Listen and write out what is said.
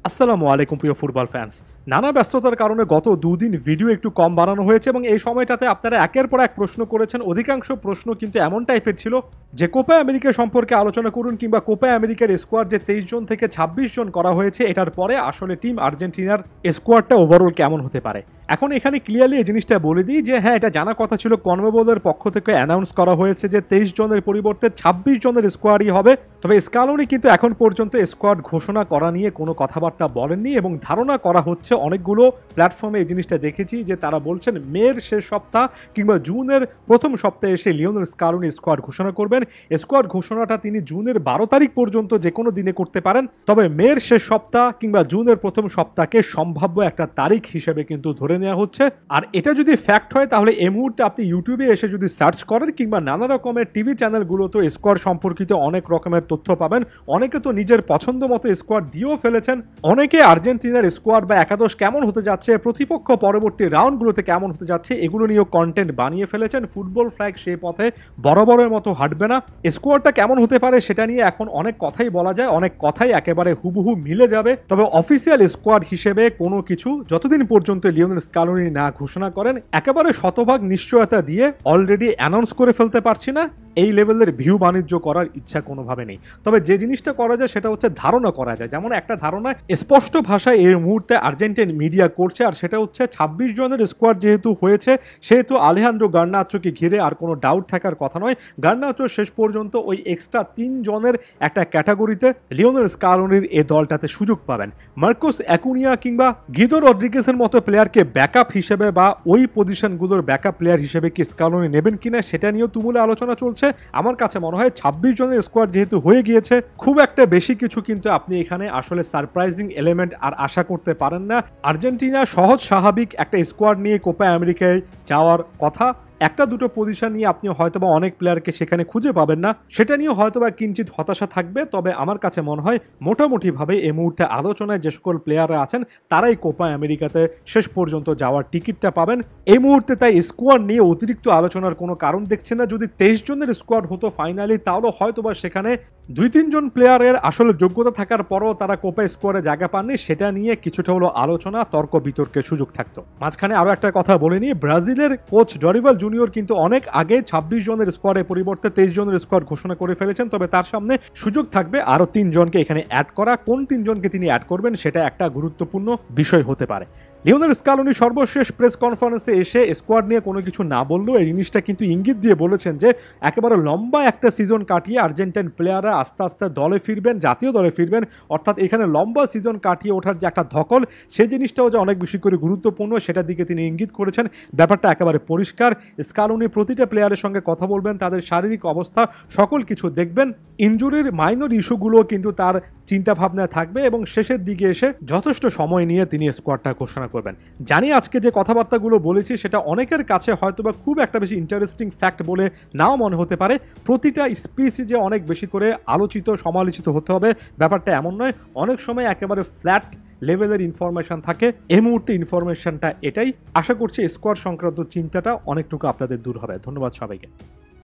আসসালামু আলাইকুম প্রিয় ফুটবল ফ্যান্স। নানা ব্যস্ততার কারণে গত দুদিন ভিডিও একটু কম বানানো হয়েছে এবং এই সময়টাতে আপনারা একের পর এক প্রশ্ন করেছেন। অধিকাংশ প্রশ্ন কিন্তু এমন টাইপের ছিল যে কোপা আমেরিকা সম্পর্কে আলোচনা করুন, কিংবা কোপা আমেরিকার স্কোয়াড যে 23 জন থেকে 26 জন করা হয়েছে এটার পরে আসলে টিম আর্জেন্টিনার স্কোয়াডটা ওভারঅল কেমন হতে পারে। এখন এখানে ক্লিয়ারলি এই জিনিসটা বলে দিই যে হ্যাঁ, এটা জানা কথা ছিল, কনমেবলের পক্ষ থেকে অ্যানাউন্স করা হয়েছে যে 23 জনের পরিবর্তে 26 জনের স্কোয়াডই হবে। তবে স্কালোনি কিন্তু এখন পর্যন্ত স্কোয়াড ঘোষণা করা নিয়ে কোনো কথাবার্তা বলেননি এবং ধারণা করা হচ্ছে, অনেকগুলো প্ল্যাটফর্মে এই জিনিসটা দেখেছি যে তারা বলছেন মের শেষ সপ্তাহ কিংবা জুনের প্রথম সপ্তাহে এসে লিওনেল স্কালোনি স্কোয়াড ঘোষণা করবেন। স্কোয়াড ঘোষণাটা তিনি জুনের 12 তারিখ পর্যন্ত যে কোনো দিনে করতে পারেন, তবে মের শেষ সপ্তাহ কিংবা জুনের প্রথম সপ্তাহকে সম্ভাব্য একটা তারিখ হিসেবে কিন্তু ধরে নেওয়া হচ্ছে। আর এটা যদি ফ্যাক্ট হয় তাহলে এই মুহূর্তে আপনি ইউটিউবে এসে যদি সার্চ করেন কিংবা নানা রকমের টিভি চ্যানেলগুলোতে স্কোয়াড সম্পর্কিত অনেক রকমের তথ্য পাবেন। অনেকে তো নিজের পছন্দ মতো স্কোয়াড দিয়েও ফেলেছেন। অনেকে আর্জেন্টিনার স্কোয়াড বা একাদশ কেমন হতে যাচ্ছে, প্রতিপক্ষ পরবর্তী রাউন্ডগুলোতে কেমন হতে যাচ্ছে, এগুলো নিয়েও কন্টেন্ট বানিয়ে ফেলেছেন। ফুটবল ফ্ল্যাগ সেই পথে বরাবরের মতো হাঁটবে না। স্কোয়াডটা কেমন হতে পারে সেটা নিয়ে এখন অনেক কথাই বলা যায়, অনেক কথাই একেবারে হুবহু মিলে যাবে। তবে অফিসিয়াল স্কোয়াড হিসেবে কোনো কিছু যতদিন পর্যন্ত লিওনেল স্কালোনি না ঘোষণা করেন একেবারে শতভাগ নিশ্চয়তা দিয়ে অলরেডি অ্যানাউন্স করে ফেলতে পারছি না। এই লেভেলের ভিউ বাণিজ্য করার ইচ্ছা কোনোভাবে নেই। তবে যে জিনিসটা করা যায় সেটা হচ্ছে ধারণা করা যায়। যেমন একটা ধারণা স্পষ্ট ভাষায় এই মুহূর্তে আর্জেন্টিন মিডিয়া করছে, আর সেটা হচ্ছে 26 জনের স্কোয়াড যেহেতু হয়েছে সেহেতু আলেহান্দ্রো গার্নাচোকে ঘিরে আর কোনো ডাউট থাকার কথা নয়। গার্নাচো শেষ পর্যন্ত ওই এক্সট্রা 3 জনের একটা ক্যাটাগরিতে লিওনেল স্কালোনির এই দলটাতে সুযোগ পাবেন। মার্কোস অ্যাকুনিয়া কিংবা গিদো রড্রিগেসের মতো প্লেয়ারকে ব্যাকআপ হিসেবে বা ওই পজিশনগুলোর ব্যাকআপ প্লেয়ার হিসেবে কি স্কালোনি নেবেন কিনা সেটা নিয়েও তুমুলে আলোচনা চলছে। আমার কাছে মনে হয় 26 জনের স্কোয়াড যেহেতু হয়ে গিয়েছে, খুব একটা বেশি কিছু কিন্তু আপনি এখানে আসলে সারপ্রাইজিং এলিমেন্ট আর আশা করতে পারেন না। আর্জেন্টিনা সহজ স্বাভাবিক একটা স্কোয়াড নিয়ে কোপা আমেরিকায় যাওয়ার কথা। একটা দুটো পজিশন নিয়ে আপনি হয়তোবা অনেক প্লেয়ারকে সেখানে খুঁজে পাবেন না, সেটা নিয়ে হয়তোবা কিঞ্চিত হতাশা থাকবে। তবে আমার কাছে মনে হয় মোটামুটিভাবে এই মুহূর্তে আলোচনায় যে সকল প্লেয়াররা আছেন তারাই কোপা আমেরিকাতে শেষ পর্যন্ত যাওয়ার টিকিটটা পাবেন এই মুহূর্তে। তাই স্কোয়াড নিয়ে অতিরিক্ত আলোচনার কোনো কারণ দেখছে না। যদি 23 জনের স্কোয়াড হতো ফাইনালি, তাহলে হয়তোবা সেখানে 2-3 জন প্লেয়ারের আসলে যোগ্যতা থাকার পরও তারা কোপা স্কোয়াডে জায়গা পাননি, সেটা নিয়ে কিছুটা হলো আলোচনা, তর্ক বিতর্কের সুযোগ থাকতো। মাঝখানে আরও একটা কথা বলে নিই, ব্রাজিলের কোচ ডরিভাল জুনিয়র কিন্তু অনেক আগে 26 জনের স্কোয়াডের পরিবর্তে 23 জনের স্কোয়াড ঘোষণা করে ফেলেছেন। তবে তার সামনে সুযোগ থাকবে আরও 3 জনকে এখানে অ্যাড করা। কোন 3 জনকে তিনি অ্যাড করবেন সেটা একটা গুরুত্বপূর্ণ বিষয় হতে পারে। লিওনেল স্কালোনি সর্বশেষ প্রেস কনফারেন্সে এসে স্কোয়াড নিয়ে কোনো কিছু না বললেও এই জিনিসটা কিন্তু ইঙ্গিত দিয়ে বলেছেন যে একেবারে লম্বা একটা সিজন কাটিয়ে আর্জেন্টাইন প্লেয়াররা আস্তে আস্তে দলে ফিরবেন, জাতীয় দলে ফিরবেন। অর্থাৎ এখানে লম্বা সিজন কাটিয়ে ওঠার যে একটা ধকল, সেই জিনিসটাও যে অনেক বেশি করে গুরুত্বপূর্ণ সেটার দিকে তিনি ইঙ্গিত করেছেন। ব্যাপারটা একেবারে পরিষ্কার। স্কালোনি প্রতিটা প্লেয়ারের সঙ্গে কথা বলবেন, তাদের শারীরিক অবস্থা সকল কিছু দেখবেন। ইনজুরির মাইনর ইস্যুগুলো কিন্তু তার চিন্তা ভাবনায় থাকবে এবং শেষের দিকে এসে যথেষ্ট সময় নিয়ে তিনি স্কোয়াডটা ঘোষণা করবেন। জানি আজকে যে কথাবার্তাগুলো বলেছি সেটা অনেকের কাছে হয়তোবা খুব একটা বেশি ইন্টারেস্টিং ফ্যাক্ট বলে নাও মনে হতে পারে। প্রতিটা স্পিচই যে অনেক বেশি করে আলোচিত সমালোচিত হতে হবে ব্যাপারটা এমন নয়। অনেক সময় একেবারে ফ্ল্যাট লেভেলের ইনফরমেশন থাকে। এই মুহূর্তে ইনফরমেশনটা এটাই। আশা করছি স্কোয়াড সংক্রান্ত চিন্তাটা অনেকটুকু আপনাদের দূর হবে। ধন্যবাদ সবাইকে।